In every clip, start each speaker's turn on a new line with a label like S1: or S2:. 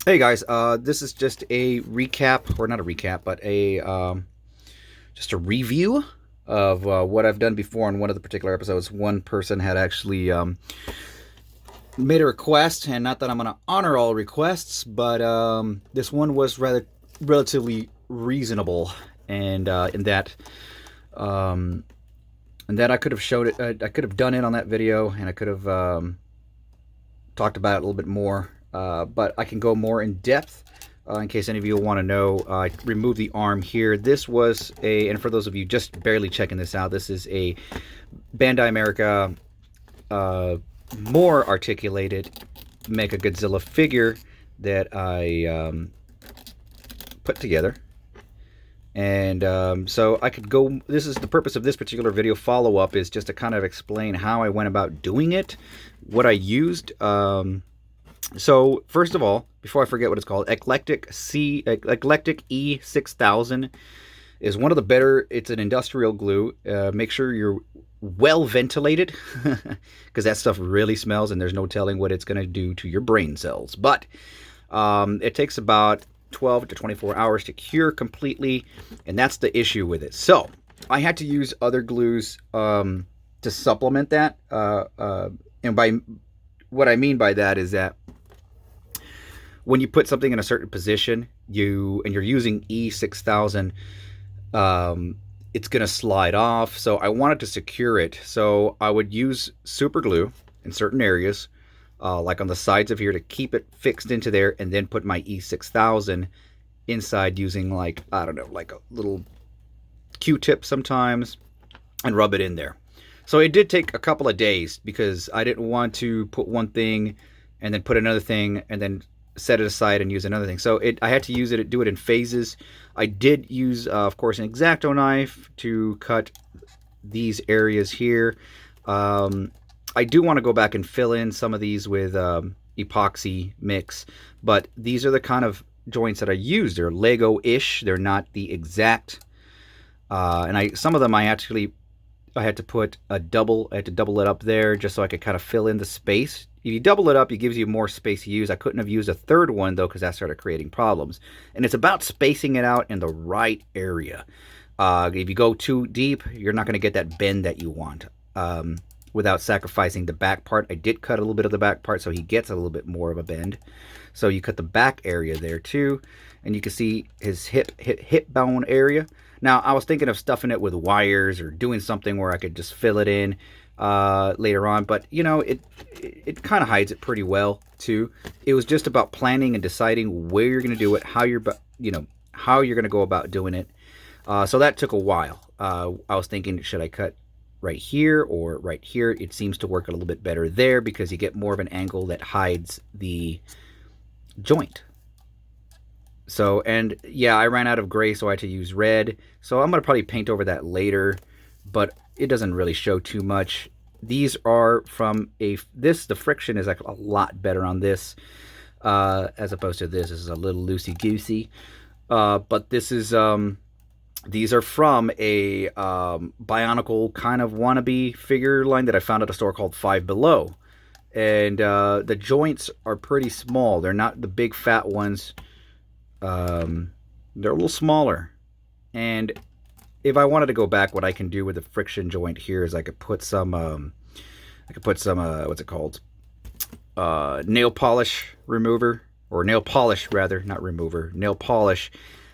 S1: Hey guys, this is just a recap, or not a recap, but a just a review of what I've done before in one of the particular episodes. One person had actually made a request, and not that I'm going to honor all requests, but this one was rather relatively reasonable, and um, in that I could have showed it, I could have done it on that video, and I could have talked about it a little bit more, but I can go more in depth. In case any of you want to know, I removed the arm here. This was and for those of you just barely checking this out, this is a Bandai America more articulated Mechagodzilla figure that I put together. And so I could go, this is the purpose of this particular video follow-up, is just to kind of explain how I went about doing it, what I used. So first of all, before I forget what it's called, Eclectic E6000 is one of the better. It's an industrial glue. Make sure you're well ventilated because that stuff really smells, and there's no telling what it's going to do to your brain cells. But it takes about 12 to 24 hours to cure completely, and that's the issue with it. So I had to use other glues to supplement that. And by what I mean by that is that when you put something in a certain position, you're using E6000, it's going to slide off. So I wanted to secure it. So I would use super glue in certain areas, like on the sides of here, to keep it fixed into there, and then put my E6000 inside using, like, I don't know, like a little Q-tip sometimes, and rub it in there. So it did take a couple of days because I didn't want to put one thing and then put another thing and then set it aside and use another thing. So I had to do it in phases. I did use, of course, an X-Acto knife to cut these areas here. I do want to go back and fill in some of these with epoxy mix, but these are the kind of joints that I use. They're Lego-ish. They're not the exact. And some of them I had to put I had to double it up there just so I could kind of fill in the space. If you double it up, it gives you more space to use. I couldn't have used a third one, though, because that started creating problems. And it's about spacing it out in the right area. If you go too deep, you're not going to get that bend that you want without sacrificing the back part. I did cut a little bit of the back part, so he gets a little bit more of a bend. So you cut the back area there, too. And you can see his hip bone area. Now, I was thinking of stuffing it with wires or doing something where I could just fill it in later on, but it kind of hides it pretty well too. It was just about planning and deciding where you're going to do it, how you're going to go about doing it. So that took a while. I was thinking, should I cut right here or right here? It seems to work a little bit better there because you get more of an angle that hides the joint. So, and yeah, I ran out of gray, so I had to use red. So I'm going to probably paint over that later, but it doesn't really show too much. These are from the friction is like a lot better on this as opposed to this. This is a little loosey-goosey. But this is, these are from a Bionicle kind of wannabe figure line that I found at a store called Five Below. And the joints are pretty small. They're not the big fat ones. They're a little smaller. And if I wanted to go back, what I can do with the friction joint here is I could put some what's it called? Nail polish remover, or nail polish rather, not remover, nail polish,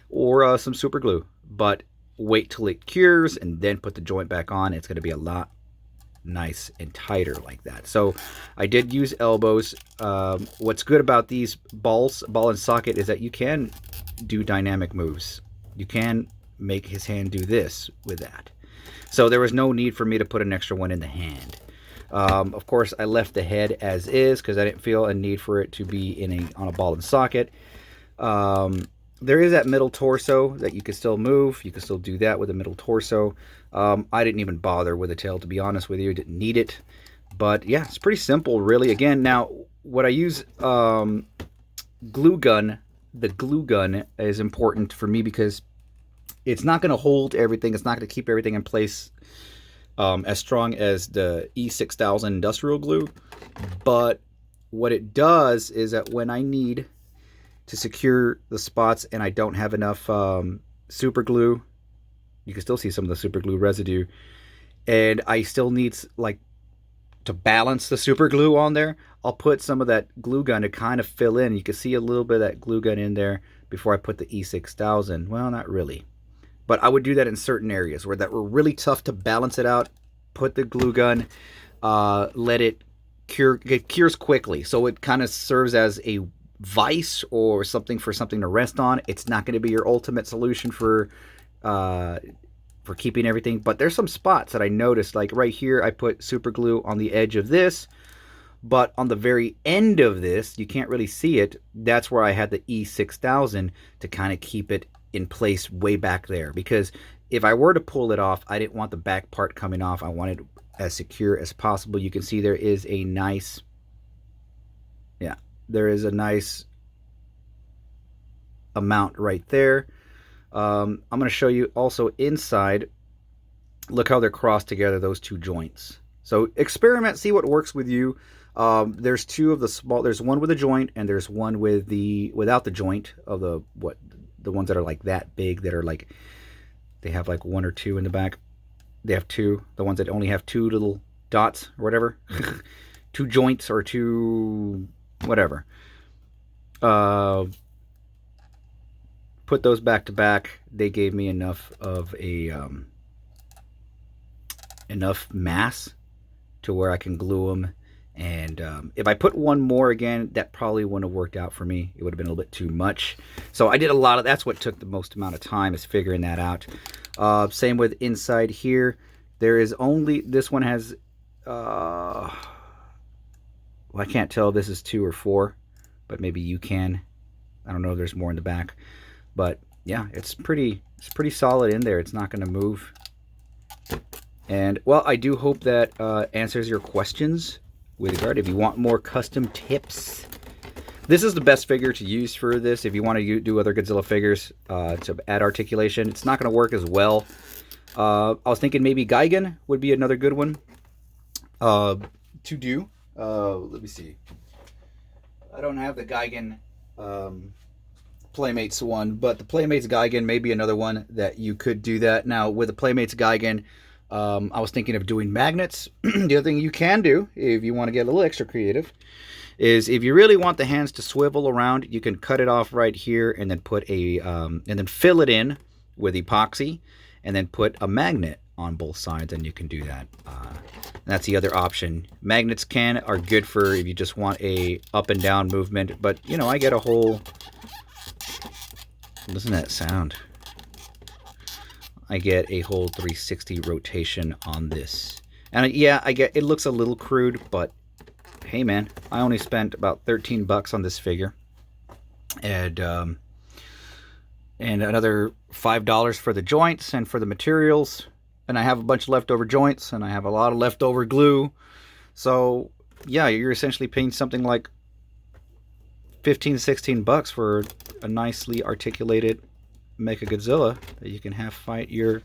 S1: or some super glue. But wait till it cures and then put the joint back on. It's going to be a lot nice and tighter like that. So I did use elbows. What's good about these ball and socket is that you can do dynamic moves. You can make his hand do this with that. So there was no need for me to put an extra one in the hand. Of course, I left the head as is because I didn't feel a need for it to be on a ball and socket. There is that middle torso that you can still move. You can still do that with a middle torso. I didn't even bother with the tail, to be honest with you. Didn't need it. But yeah, it's pretty simple, really. Again, now, what I use, glue gun, the glue gun is important for me because it's not going to hold everything. It's not going to keep everything in place as strong as the E6000 industrial glue. But what it does is that when I need to secure the spots, and I don't have enough super glue. You can still see some of the super glue residue, and I still need like to balance the super glue on there. I'll put some of that glue gun to kind of fill in. You can see a little bit of that glue gun in there before I put the E6000. Well, not really, but I would do that in certain areas where that were really tough to balance it out. Put the glue gun, let it cure. It cures quickly, so it kind of serves as a vice or something to rest on. It's not going to be your ultimate solution for keeping everything, but there's some spots that I noticed, like right here I put super glue on the edge of this, but on the very end of this, you can't really see it, that's where I had the E6000 to kind of keep it in place way back there, because if I were to pull it off, I didn't want the back part coming off. I wanted it as secure as possible. You can see there is a nice, yeah, there is a nice amount right there. I'm going to show you also inside. Look how they're crossed together, those two joints. So experiment, see what works with you. There's two of the small, there's one with a joint and there's one with without the joint of the ones that are like that big, that are like, they have like one or two in the back. They have two. The ones that only have two little dots or whatever, two joints or two whatever. Put those back to back. They gave me enough of a enough mass to where I can glue them. And if I put one more again, that probably wouldn't have worked out for me. It would have been a little bit too much. So I did a lot of, that's what took the most amount of time, is figuring that out. Same with inside here. There is only, this one has, well, I can't tell if this is 2 or 4, but maybe you can. I don't know if there's more in the back. But yeah, it's pretty solid in there. It's not going to move. And well, I do hope that answers your questions with regard. If you want more custom tips, this is the best figure to use for this. If you want to do other Godzilla figures to add articulation, it's not going to work as well. I was thinking maybe Gigan would be another good one to do. Let me see. I don't have the Gigan Playmates one, but the Playmates Gigan may be another one that you could do that. Now with the Playmates Gigan, I was thinking of doing magnets. The other thing you can do, if you want to get a little extra creative, is if you really want the hands to swivel around, you can cut it off right here and then put a and then fill it in with epoxy and then put a magnet on both sides, and you can do that. That's the other option. Magnets are good for if you just want a up and down movement, but you know, I get a whole, listen to that sound. I get a whole 360 rotation on this. And yeah, I get, it looks a little crude, but hey man, I only spent about 13 bucks on this figure. And another $5 for the joints and for the materials. And I have a bunch of leftover joints and I have a lot of leftover glue. So yeah, you're essentially paying something like 15, 16 bucks for a nicely articulated Mechagodzilla that you can have fight your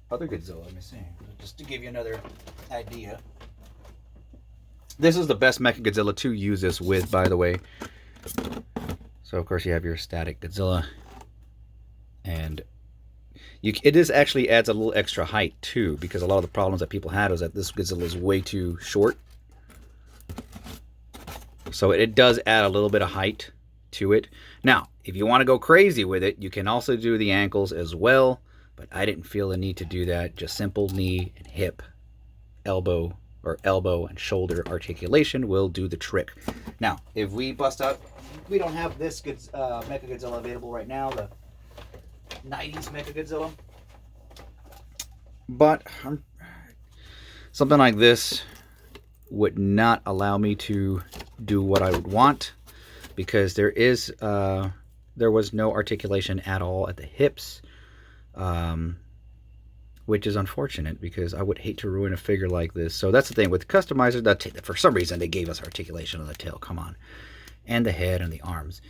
S1: other Godzilla. Let me see. Just to give you another idea. This is the best Mechagodzilla to use this with, by the way. So of course you have your static Godzilla. And it is actually adds a little extra height too, because a lot of the problems that people had was that this Godzilla is way too short. So it does add a little bit of height to it. Now, if you want to go crazy with it, you can also do the ankles as well, but I didn't feel the need to do that. Just simple knee and hip, elbow and shoulder articulation will do the trick. Now, if we bust out, we don't have this Mechagodzilla available right now, the 90s Mechagodzilla, but something like this would not allow me to do what I would want, because there was no articulation at all at the hips, which is unfortunate because I would hate to ruin a figure like this. So that's the thing with customizers, that for some reason they gave us articulation on the tail, come on, and the head and the arms.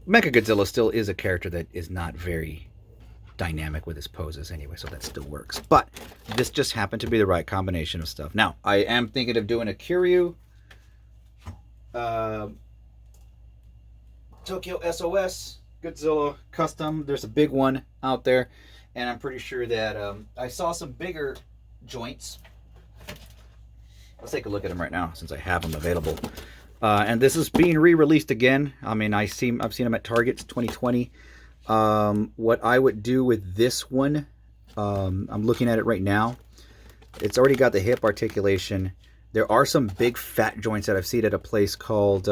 S1: Mechagodzilla still is a character that is not very dynamic with his poses anyway, so that still works. But this just happened to be the right combination of stuff. Now, I am thinking of doing a Kiryu Uh, Tokyo SOS Godzilla Custom. There's a big one out there, and I'm pretty sure that I saw some bigger joints. Let's take a look at them right now since I have them available. And this is being re-released again. I mean, I've seen them at Target's 2020. What I would do with this one, I'm looking at it right now. It's already got the hip articulation. There are some big fat joints that I've seen at a place called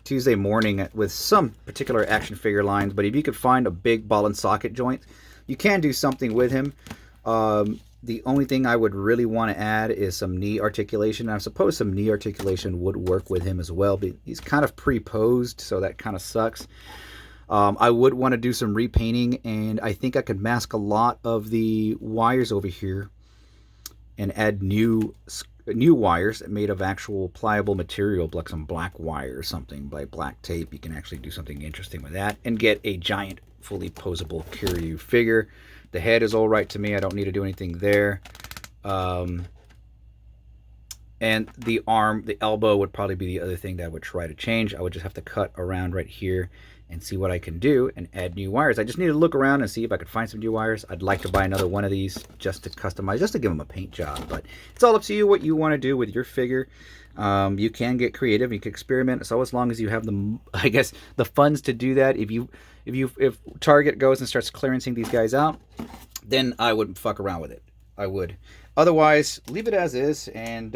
S1: Tuesday Morning with some particular action figure lines. But if you could find a big ball and socket joint, you can do something with him. The only thing I would really want to add is some knee articulation. I suppose some knee articulation would work with him as well, but he's kind of pre-posed, so that kind of sucks. I would want to do some repainting, and I think I could mask a lot of the wires over here and add new wires made of actual pliable material, like some black wire or something, by black tape. You can actually do something interesting with that and get a giant, fully posable Kiryu figure. The head is all right to me. I don't need to do anything there. And the arm, the elbow would probably be the other thing that I would try to change. I would just have to cut around right here and see what I can do and add new wires. I just need to look around and see if I could find some new wires. I'd like to buy another one of these just to customize, just to give them a paint job. But it's all up to you what you want to do with your figure. You can get creative. You can experiment. So as long as you have the, I guess, the funds to do that. If Target goes and starts clearancing these guys out, then I would fuck around with it. I would. Otherwise, leave it as is, and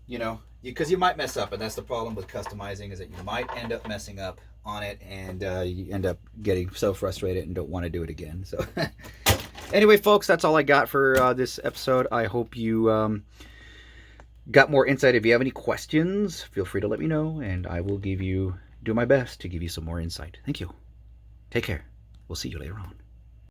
S1: you know, because you might mess up, and that's the problem with customizing, is that you might end up messing up on it, and you end up getting so frustrated and don't want to do it again. So anyway, folks, that's all I got for this episode. I hope you got more insight. If you have any questions, feel free to let me know, and I will do my best to give you some more insight. Thank you. Take care. We'll see you later on.